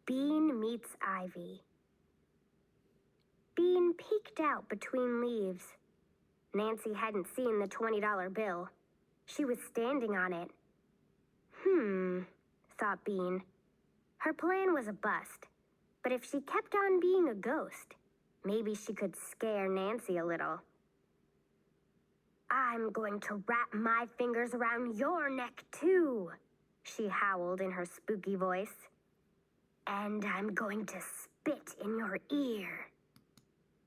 Bean meets Ivy. Bean peeked out between leaves. Nancy hadn't seen the $20 bill. She was standing on it. Thought Bean. Her plan was a bust, but if she kept on being a ghost, maybe she could scare Nancy a little. "I'm going to wrap my fingers around your neck, too," she howled in her spooky voice. "And I'm going to spit in your ear."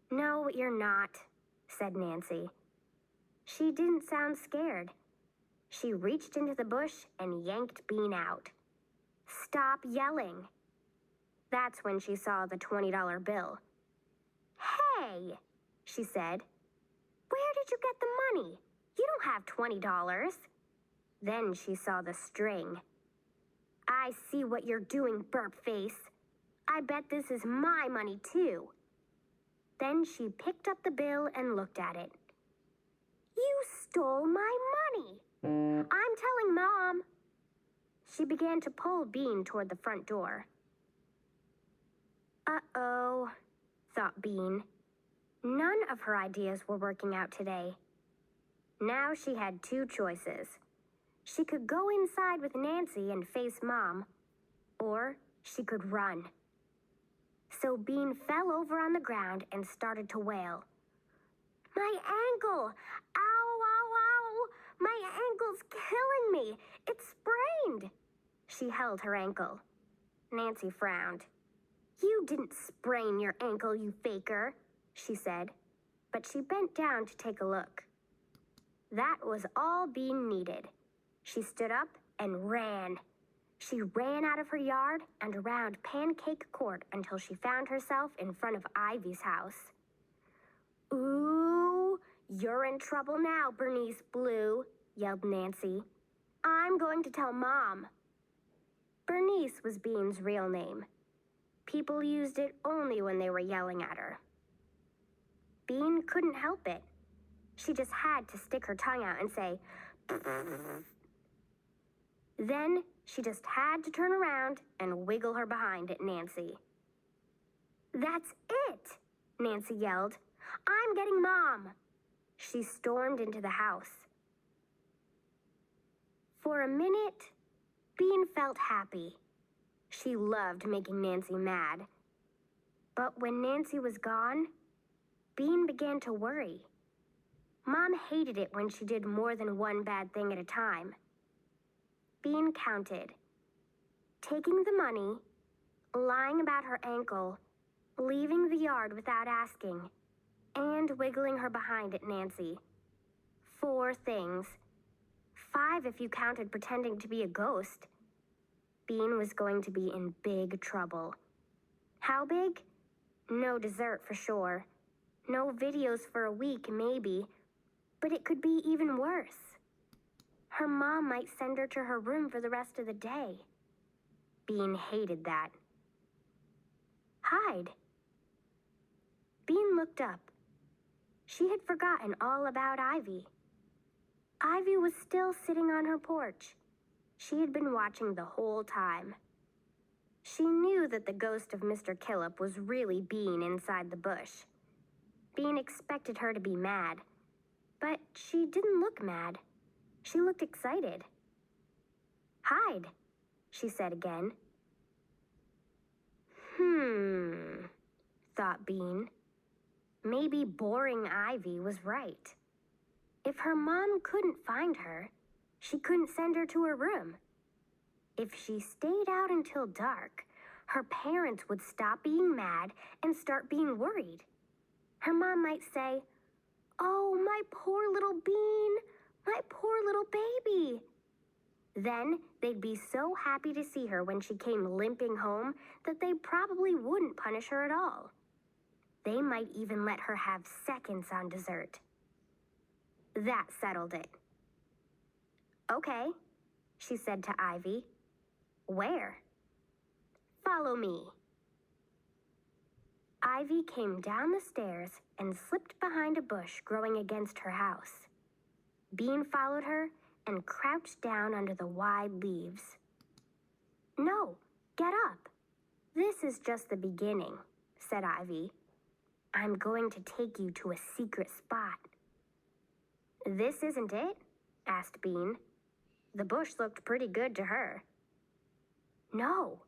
"No, you're not," said Nancy. She didn't sound scared. She reached into the bush and yanked Bean out. "Stop yelling." That's when she saw the $20 bill. "Hey," she said. "Where did you get the money? You don't have $20. Then she saw the string. "I see what you're doing, burp face. I bet this is my money, too." Then she picked up the bill and looked at it. "You stole my money. I'm telling Mom." She began to pull Bean toward the front door. Uh-oh, thought Bean. None of her ideas were working out today. Now she had two choices. She could go inside with Nancy and face Mom, or she could run. So Bean fell over on the ground and started to wail. "My ankle! Ow, ow, ow! My ankle's killing me! It's sprained!" She held her ankle. Nancy frowned. "You didn't sprain your ankle, you faker," she said, but she bent down to take a look. That was all Bean needed. She stood up and ran. She ran out of her yard and around Pancake Court until she found herself in front of Ivy's house. "Ooh, you're in trouble now, Bernice Blue," yelled Nancy. "I'm going to tell Mom." Bernice was Bean's real name. People used it only when they were yelling at her. Bean couldn't help it. She just had to stick her tongue out and say, "Pfft." Then she just had to turn around and wiggle her behind at Nancy. "That's it!" Nancy yelled. "I'm getting Mom!" She stormed into the house. For a minute, Bean felt happy. She loved making Nancy mad. But when Nancy was gone, Bean began to worry. Mom hated it when she did more than one bad thing at a time. Bean counted. Taking the money, lying about her ankle, leaving the yard without asking, and wiggling her behind at Nancy. 4 things. 5 if you counted pretending to be a ghost. Bean was going to be in big trouble. How big? No dessert for sure. No videos for a week, maybe. But it could be even worse. Her mom might send her to her room for the rest of the day. Bean hated that. Hide. Bean looked up. She had forgotten all about Ivy. Ivy was still sitting on her porch. She had been watching the whole time. She knew that the ghost of Mr. Killip was really Bean inside the bush. Bean expected her to be mad, but she didn't look mad. She looked excited. "Hide," she said again. Thought Bean. Maybe boring Ivy was right. If her mom couldn't find her, she couldn't send her to her room. If she stayed out until dark, her parents would stop being mad and start being worried. Her mom might say, "Oh, my poor little Bean, my poor little baby." Then they'd be so happy to see her when she came limping home that they probably wouldn't punish her at all. They might even let her have seconds on dessert. That settled it. "Okay," she said to Ivy. "Where?" "Follow me." Ivy came down the stairs and slipped behind a bush growing against her house. Bean followed her and crouched down under the wide leaves. "No, get up." This is just the beginning, said Ivy. I'm going to take you to a secret spot. This isn't it? Asked Bean. The bush looked pretty good to her. No,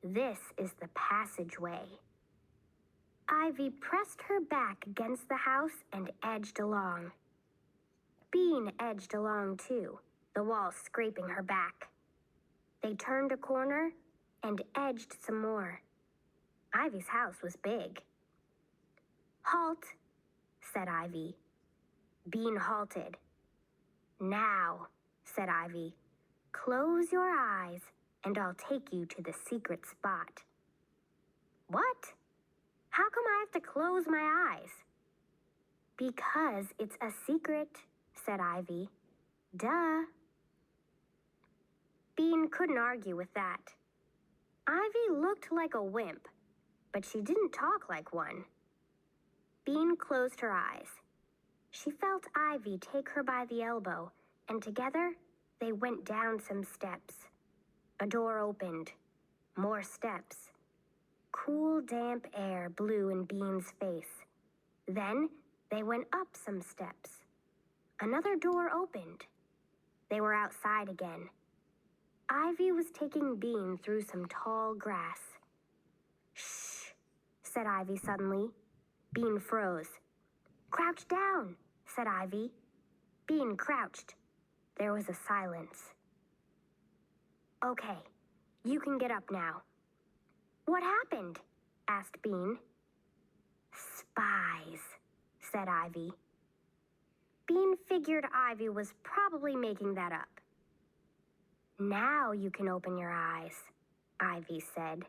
this is the passageway. Ivy pressed her back against the house and edged along. Bean edged along too, the wall scraping her back. They turned a corner and edged some more. Ivy's house was big. Halt, said Ivy. Bean halted. Now, said Ivy, close your eyes and I'll take you to the secret spot. What? How come I have to close my eyes? Because it's a secret, said Ivy. Duh. Bean couldn't argue with that. Ivy looked like a wimp, but she didn't talk like one. Bean closed her eyes. She felt Ivy take her by the elbow, and together they went down some steps. A door opened. More steps. Cool, damp air blew in Bean's face. Then they went up some steps. Another door opened. They were outside again. Ivy was taking Bean through some tall grass. Shh, said Ivy suddenly. Bean froze. Crouch down, said Ivy. Bean crouched. There was a silence. Okay, you can get up now. What happened? Asked Bean. Spies, said Ivy. Bean figured Ivy was probably making that up. Now you can open your eyes, Ivy said.